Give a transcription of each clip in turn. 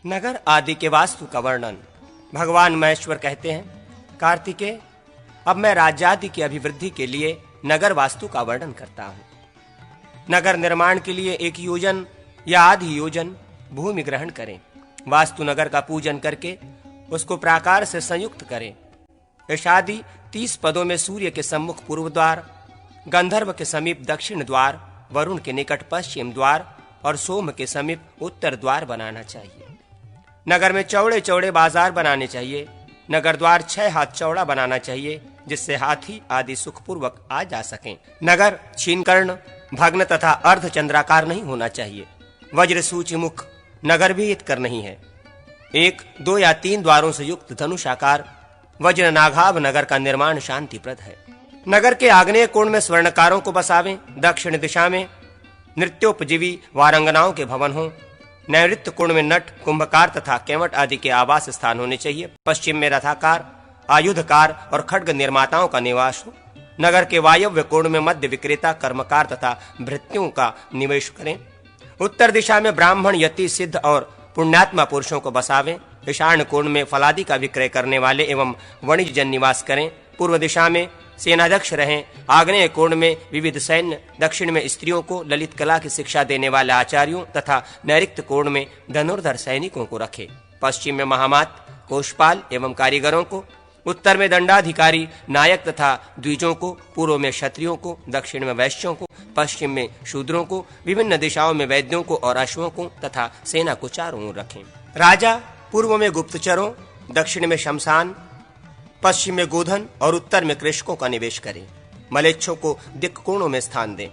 नगर आदि के वास्तु का वर्णन। भगवान महेश्वर कहते हैं, कार्तिकेय, अब मैं राज्यादि की अभिवृद्धि के लिए नगर वास्तु का वर्णन करता हूं। नगर निर्माण के लिए 1 योजन या आधी योजन भूमि ग्रहण करें। वास्तु नगर का पूजन करके उसको प्राकार से संयुक्त करें। ईशादि 30 पदों में सूर्य के सम्मुख पूर्व द्वार, गंधर्व के समीप दक्षिण द्वार, वरुण के निकट पश्चिम द्वार और सोम के समीप उत्तर द्वार बनाना चाहिए। नगर में चौड़े चौड़े बाजार बनाने चाहिए। नगर द्वार 6 हाथ चौड़ा बनाना चाहिए, जिससे हाथी आदि सुखपूर्वक आ जा सकें। नगर छीनकर्ण, भग्न तथा अर्धचंद्राकार नहीं होना चाहिए। वज्र सूची मुख नगर भी हितकर नहीं है। 1, 2 या 3 द्वारों से युक्त धनुषाकार वज्र नाघाभ नगर का निर्माण शांतिप्रद है। नगर के आग्नेय कोण में स्वर्णकारों को बसावें। दक्षिण दिशा में नृत्योपजीवी वारंगनाओं के भवन हों। नैऋत्य कोण में नट, कुंभकार तथा केवट आदि के आवास स्थान होने चाहिए। पश्चिम में रथाकार, आयुधकार और खड्ग निर्माताओं का निवास हो। नगर के वायव्य कोण में मध्य विक्रेता, कर्मकार तथा भृत्यों का निवेश करें। उत्तर दिशा में ब्राह्मण, यति, सिद्ध और पुण्यात्मा पुरुषों को बसावें। ईशान्य कोण में फलादि का विक्रय करने वाले एवं वणिज जन निवास करें। पूर्व दिशा में सेनाध्यक्ष रहें। आग्नेय कोण में विविध सैन्य, दक्षिण में स्त्रियों को ललित कला की शिक्षा देने वाले आचार्यों तथा नैऋत्य कोण में धनुर्धर सैनिकों को रखें। पश्चिम में महामात, कोषपाल एवं कारीगरों को, उत्तर में दंडाधिकारी, नायक तथा द्विजों को, पूर्व में क्षत्रियों को, दक्षिण में वैश्यों को, पश्चिम में शूद्रों को, विभिन्न दिशाओं में वैद्यों को और अश्वों को तथा सेना को चारों ओर रखें। राजा पूर्व में गुप्तचरों, दक्षिण में शमशान, पश्चिम में गोधन और उत्तर में कृषकों का निवेश करें। मलेच्छों को दिक् कोणों में स्थान दें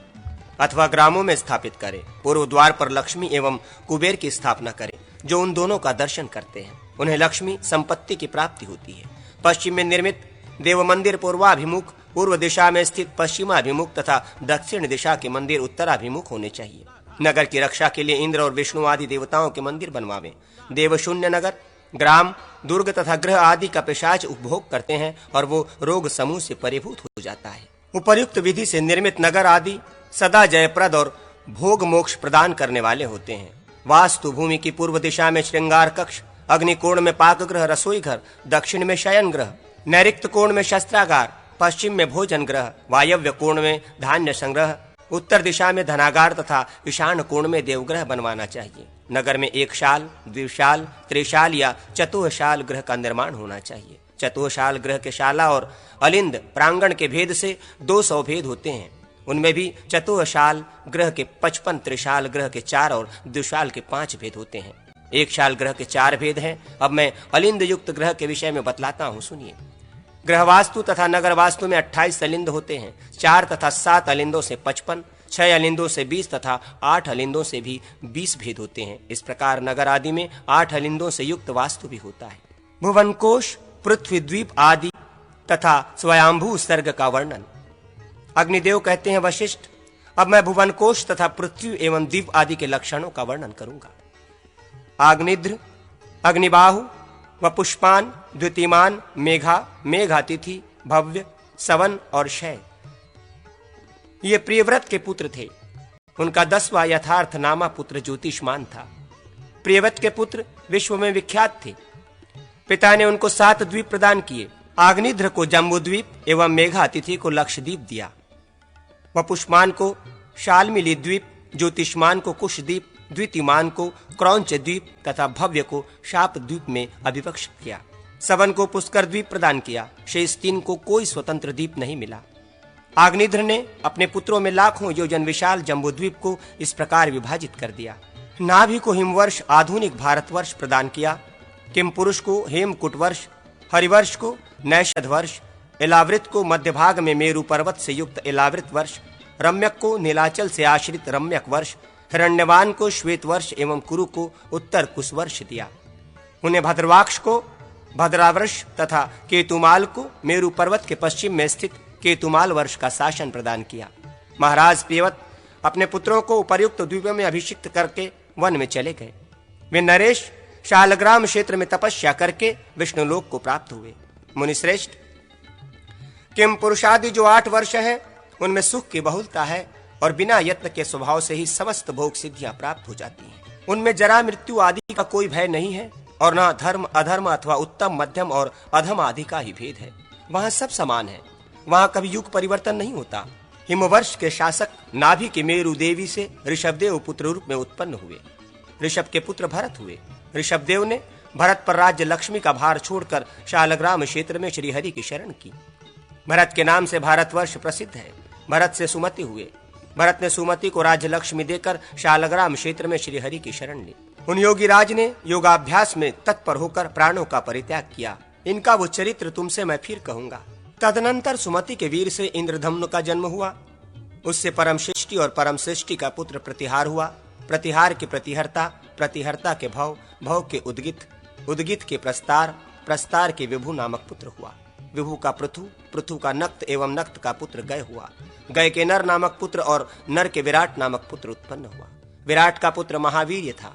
अथवा ग्रामों में स्थापित करें। पूर्व द्वार पर लक्ष्मी एवं कुबेर की स्थापना करें, जो उन दोनों का दर्शन करते हैं। उन्हें लक्ष्मी संपत्ति की प्राप्ति होती है। पश्चिम में निर्मित देव मंदिर पूर्वाभिमुख, पूर्व दिशा में स्थित पश्चिमाभिमुख तथा दक्षिण दिशा के मंदिर उत्तराभिमुख होने चाहिए। नगर की रक्षा के लिए इंद्र और विष्णु आदि देवताओं के मंदिर बनवावें। देवशून्य नगर, ग्राम, दुर्ग तथा गृह आदि का पिशाच उपभोग करते हैं और वो रोग समूह से परिभूत हो जाता है। उपर्युक्त विधि से निर्मित नगर आदि सदा जयप्रद और भोग मोक्ष प्रदान करने वाले होते हैं। वास्तु भूमि की पूर्व दिशा में श्रृंगार कक्ष, अग्निकोण में पाकगृह, रसोई घर, दक्षिण में शयन गृह, नैऋत्य कोण में शस्त्रागार, पश्चिम में भोजन गृह, वायव्य कोण में धान्य संग्रह, उत्तर दिशा में धनागार तथा ईशान कोण में देवगृह बनवाना चाहिए। नगर में 1 शाल, 2 शाल, 3 शाल या चतुःशाल गृह का निर्माण होना चाहिए। चतुःशाल गृह के शाला और अलिंद प्रांगण के भेद से 200 भेद होते हैं। उनमें भी चतुःशाल गृह के 55, त्रिशाल गृह के 4 और द्विशाल के 5 भेद होते हैं। 1 शाल गृह के 4 भेद हैं। अब मैं अलिंद युक्त ग्रह के विषय में बतलाता हूँ, सुनिए। ग्रह वास्तु तथा नगर वास्तु में 28 अलिंद होते हैं। 4 तथा 7 अलिंदों से 55, 6 अलिंदों से 20 तथा 8 अलिंदों से भी 20 भेद होते हैं। इस प्रकार नगर आदि में 8 अलिंदों से युक्त वास्तु भी होता है। भुवनकोश, पृथ्वी द्वीप आदि तथा स्वयंभू सर्ग का वर्णन। अग्निदेव कहते हैं, वशिष्ठ, अब मैं भुवनकोश तथा पृथ्वी एवं द्वीप आदि के लक्षणों का वर्णन करूंगा। आग्निद्र, अग्निबाहु व पुष्पान, द्युतिमान, मेघा, मेघातिथि, भव्य, सवन और शय ये प्रियव्रत के पुत्र थे। उनका 10वां यथार्थ नामा पुत्र ज्योतिष्मान था। प्रियव्रत के पुत्र विश्व में विख्यात थे। पिता ने उनको 7 द्वीप प्रदान किए। आग्निद्र को जम्बूद्वीप एवं मेघातिथि को लक्षद्वीप दिया। वह पुष्मान को शाल्मिली द्वीप, ज्योतिष्मान को कुशद्वीप, द्वितीमान को क्रौंच द्वीप तथा भव्य को शाप द्वीप में अभिवक्षित किया। सवन को पुष्कर द्वीप प्रदान किया। शेष 3 को कोई स्वतंत्र द्वीप नहीं मिला। आग्निद्र ने अपने पुत्रों में लाखों योजन विशाल जम्बूद्वीप को इस प्रकार विभाजित कर दिया। नाभि को हिमवर्ष, आधुनिक भारतवर्ष प्रदान किया। किमपुरुष को हेमकुट वर्ष, हरिवर्ष को नैषध वर्ष, एलावृत को मध्य भाग में मेरु पर्वत से युक्त एलावृत वर्ष, रम्यक को नीलाचल से आश्रित रम्यक वर्ष, हिरण्यवान को श्वेत वर्ष एवं कुरु को उत्तर कुश वर्ष दिया। उन्हें भद्रवाक्ष को भद्रावर्ष तथा केतुमाल को मेरु पर्वत के पश्चिम में स्थित केतुमाल वर्ष का शासन प्रदान किया। महाराज प्रियव्रत अपने पुत्रों को उपर्युक्त द्वीपों में अभिषिक्त करके वन में चले गए। वे नरेश शालग्राम क्षेत्र में तपस्या करके विष्णुलोक को प्राप्त हुए। मुनिश्रेष्ठ, किम पुरुषादि जो 8 वर्ष है उनमें सुख की बहुलता है और बिना यत्न के स्वभाव से ही समस्त भोग सिद्धियां प्राप्त हो जाती हैं। उनमें जरा मृत्यु आदि का कोई भय नहीं है और न धर्म अधर्म अथवा उत्तम मध्यम और अधम आदि का ही भेद है। वहां सब समान है। वहां कभी युग परिवर्तन नहीं होता। हिमवर्ष के शासक नाभि के मेरु देवी से ऋषभदेव पुत्र रूप में उत्पन्न हुए। ऋषभ के पुत्र भरत हुए। ऋषभदेव ने भरत पर राज्य लक्ष्मी का भार छोड़कर शालग्राम क्षेत्र में श्रीहरि की शरण की। भरत के नाम से भारतवर्ष प्रसिद्ध है। भरत से सुमति हुए। भरत ने सुमति को राज्य लक्ष्मी देकर शालग्राम क्षेत्र में श्रीहरि की शरण ली। उन योगी राज ने योगाभ्यास में तत्पर होकर प्राणों का परित्याग किया। इनका वो चरित्र तुमसे मैं फिर कहूंगा। तदनंतर सुमति के वीर से इंद्रधम्न का जन्म हुआ। उससे परम सृष्टि और परम सृष्टि का पुत्र प्रतिहार हुआ। प्रतिहार के प्रतिहर्ता, प्रतिहर्ता के भव, भव के उद्गित, उद्गित के प्रस्तार, प्रस्तार के विभु नामक पुत्र हुआ। विभु का पृथु, पृथु का नक्त एवं नक्त का पुत्र गय हुआ। गय के नर नामक पुत्र और नर के विराट नामक पुत्र उत्पन्न हुआ। विराट का पुत्र महावीर्य था।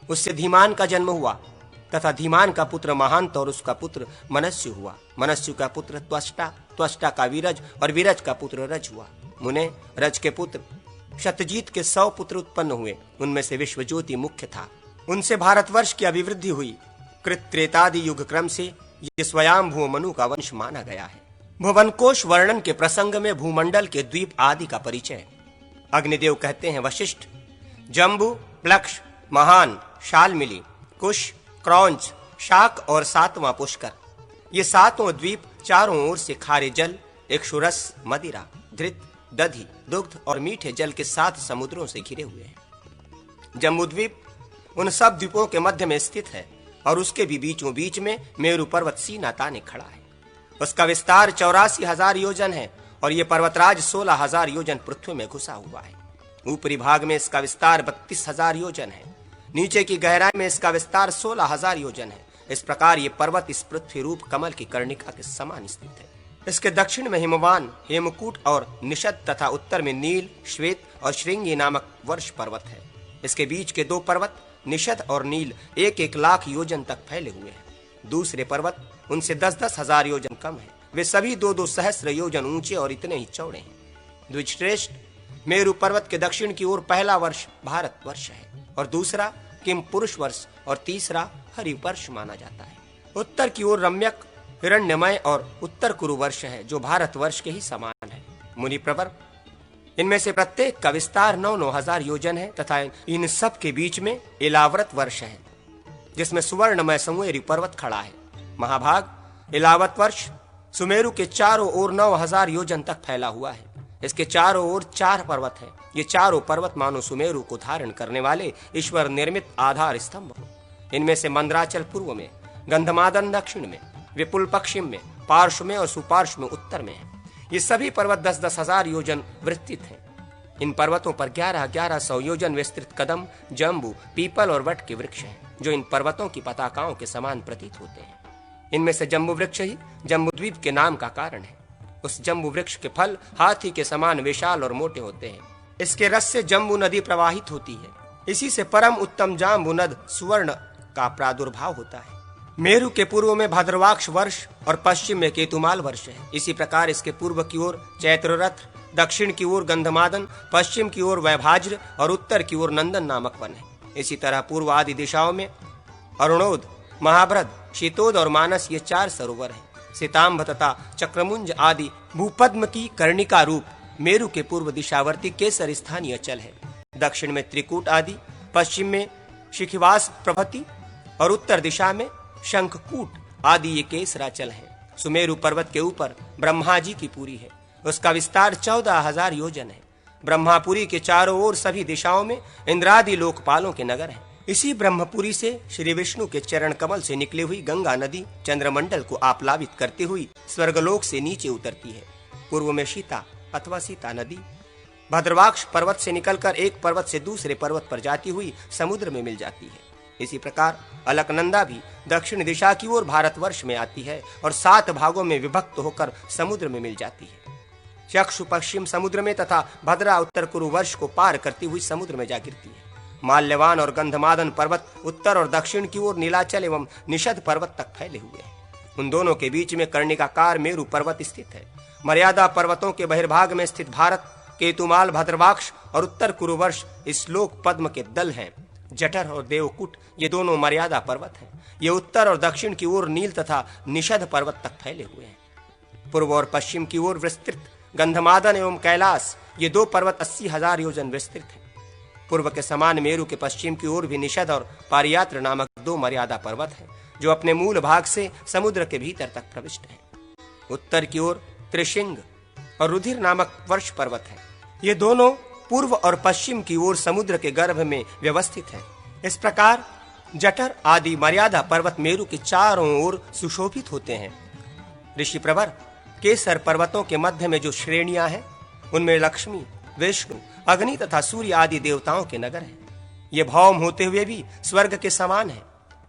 उससे धीमान का जन्म हुआ तथा धीमान का पुत्र महांत और उसका पुत्र मनस्यु हुआ। मनस्यु का पुत्र त्वष्टा, त्वष्टा का वीरज और वीरज का पुत्र रज हुआ। मुने रज के पुत्र शतजीत के 100 पुत्र उत्पन्न हुए। उनमें से विश्वज्योति मुख्य था। उनसे भारतवर्ष की अभिवृद्धि हुई। कृत त्रेतादि युग क्रम से ये स्वयंभू मनु का वंश माना गया है। भुवनकोश वर्णन के प्रसंग में भूमंडल के द्वीप आदि का परिचय। अग्निदेव कहते हैं वशिष्ठ, जम्बू, प्लक्ष, महान, शालमिली, कुश, क्रौंच, शाक और 7वां पुष्कर, ये 7 द्वीप चारों ओर से खारे जल, इक्षुरस, मदिरा, धृत, दधि, दुग्ध और मीठे जल के 7 समुद्रों से घिरे हुए हैं। जम्बूद्वीप उन सब द्वीपों के मध्य में स्थित है और उसके भी बीचों बीच में मेरु पर्वत सीना ताने खड़ा है। उसका विस्तार 84,000 योजन है और ये पर्वतराज 16,000 योजन पृथ्वी में घुसा हुआ है। ऊपरी भाग में इसका विस्तार 32,000 योजन है। नीचे की गहराई में इसका विस्तार 16,000 योजन है। इस प्रकार ये पर्वत इस पृथ्वी रूप कमल की कर्णिका के समान स्थित है। इसके दक्षिण में हिमवान, हेमकूट और निषद तथा उत्तर में नील, श्वेत और श्रृंगी नामक वर्ष पर्वत है। इसके बीच के 2 पर्वत निषद और नील 1-1 लाख योजन तक फैले हुए हैं। दूसरे पर्वत उनसे 10-10 हजार योजन कम है। वे सभी 2-2 सहस्र योजन ऊंचे और इतने ही चौड़े हैं। द्विजश्रेष्ठ, मेरु पर्वत के दक्षिण की ओर पहला वर्ष भारत वर्ष है और दूसरा किम पुरुष वर्ष और तीसरा हरि वर्ष माना जाता है। उत्तर की ओर रम्यक, हिरण्यमय और उत्तर कुरु वर्ष है जो भारत वर्ष के ही समान है। मुनि प्रवर, इनमें से प्रत्येक का विस्तार 9-9 हजार योजन है तथा इन सब के बीच में इलाव्रत वर्ष है जिसमें सुवर्णमय संवेरी पर्वत खड़ा है। महाभाग, इलावत वर्ष सुमेरु के चारों ओर 9,000 योजन तक फैला हुआ है। इसके चारों ओर 4 पर्वत हैं। ये चारों पर्वत मानो सुमेरु को धारण करने वाले ईश्वर निर्मित आधार स्तंभ हो। इनमें से मंदराचल पूर्व में, गंधमादन दक्षिण में, विपुल पश्चिम में, पार्श्व में और सुपार्श्व में उत्तर में है। ये सभी पर्वत 10-10 हजार योजन विस्तृत हैं। इन पर्वतों पर 1100 योजन विस्तृत कदम, जम्बू, पीपल और वट के वृक्ष हैं जो इन पर्वतों की पताकाओं के समान प्रतीत होते हैं। इनमें से जम्बू वृक्ष ही जम्बूद्वीप के नाम का कारण है। उस जम्बू वृक्ष के फल हाथी के समान विशाल और मोटे होते हैं। इसके रस से जम्बू नदी प्रवाहित होती है। इसी से परम उत्तम जाम्बू नद सुवर्ण का प्रादुर्भाव होता है। मेरु के पूर्व में भाद्रवाक्ष वर्ष और पश्चिम में केतुमाल वर्ष है। इसी प्रकार इसके पूर्व की ओर चैत्ररथ, दक्षिण की ओर गंधमादन, पश्चिम की ओर वैभाज्र और उत्तर की ओर नंदन नामक वन है। इसी तरह पूर्व आदि दिशाओं में अरुणोद, महाभ्रद, शीतोद और मानस ये 4 सरोवर हैं। सितांब तथा चक्रमुंज आदि भूपद्म की कर्णिका रूप मेरु के पूर्व दिशावर्ती केसर स्थानीय अचल है। दक्षिण में त्रिकूट आदि, पश्चिम में शिखिवास प्रभृति और उत्तर दिशा में शंखकूट आदि ये केसराचल हैं। सुमेरु पर्वत के ऊपर ब्रह्मा जी की पुरी है। उसका विस्तार 14,000 योजन है। ब्रह्मापुरी के चारों ओर सभी दिशाओं में इंद्रादि लोकपालों के नगर हैं। इसी ब्रह्मपुरी से श्री विष्णु के चरण कमल से निकली हुई गंगा नदी चंद्रमंडल को आप्लावित करती हुई स्वर्गलोक से नीचे उतरती है। पूर्व में सीता अथवा सीता नदी भद्रवाक्ष पर्वत से निकलकर एक पर्वत से दूसरे पर्वत पर जाती हुई समुद्र में मिल जाती है। इसी प्रकार अलकनंदा भी दक्षिण दिशा की ओर भारतवर्ष में आती है और 7 भागों में विभक्त होकर समुद्र में मिल जाती है। चक्षु पश्चिम समुद्र में तथा भद्रा उत्तर कुरु वर्ष को पार करती हुई समुद्र में जा गिरती है। माल्यवान और गंधमादन पर्वत उत्तर और दक्षिण की ओर नीलाचल एवं निषद पर्वत तक फैले हुए हैं। उन दोनों के बीच में कर्णिकाकार मेरु पर्वत स्थित है। मर्यादा पर्वतों के बहिर्भाग में स्थित भारत, केतुमाल, भद्रवाक्ष और उत्तर कुरुवर्ष इस लोक पद्म के दल हैं। जठर और देवकूट ये दोनों मर्यादा पर्वत हैं। ये उत्तर और दक्षिण की ओर नील तथा निषद पर्वत तक फैले हुए हैं। पूर्व और पश्चिम की ओर विस्तृत गंधमादन एवं कैलाश ये 2 पर्वत 80,000 योजन विस्तृत हैं। पूर्व के समान मेरु के पश्चिम की ओर भी निषद और पारियात्र नामक 2 मर्यादा पर्वत हैं, जो अपने मूल भाग से समुद्र के भीतर तक प्रविष्ट हैं। उत्तर की ओर त्रिशिंग और रुधिर नामक वर्ष पर्वत हैं। ये दोनों पूर्व और पश्चिम की ओर समुद्र के गर्भ में व्यवस्थित हैं। इस प्रकार जठर आदि मर्यादा पर्वत मेरु के चारों ओर सुशोभित होते हैं। ऋषि प्रवर केसर पर्वतों के मध्य में जो श्रेणियां हैं, उनमें लक्ष्मी, विष्णु, अग्नि तथा सूर्य आदि देवताओं के नगर हैं। ये भौम होते हुए भी स्वर्ग के समान हैं।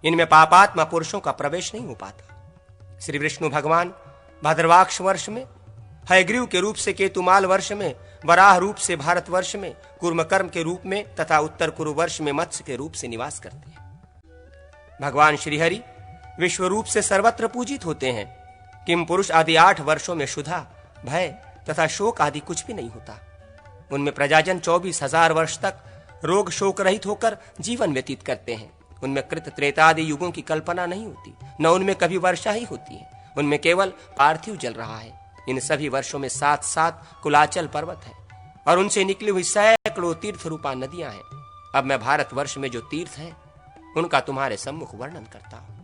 इनमें पापात्मा पुरुषों का प्रवेश नहीं हो पाता। श्री विष्णु भगवान भाद्रवाक्ष वर्ष में, हयग्रीव के रूप से केतुमाल वर्ष में, वराह रूप से भारत वर्ष में, कुर्मकर्म के रूप में तथा उत्तर कुरु वर्ष में मत्स्य के रूप से निवास करते हैं। भगवान श्रीहरि विश्व रूप से सर्वत्र पूजित होते हैं। किम पुरुष आदि 8 वर्षों में क्षुधा, भय तथा शोक आदि कुछ भी नहीं होता। उनमें प्रजाजन 24,000 वर्ष तक रोग शोक रहित होकर जीवन व्यतीत करते हैं। उनमें कृत त्रेता आदि युगों की कल्पना नहीं होती, न उनमें कभी वर्षा ही होती है। उनमें केवल पार्थिव जल रहा है। इन सभी वर्षों में 7 कुलाचल पर्वत है और उनसे निकली हुई सैकड़ों तीर्थ रूपा नदियां हैं। अब मैं भारत वर्ष में जो तीर्थ हैं, उनका तुम्हारे सम्मुख वर्णन करता हूं।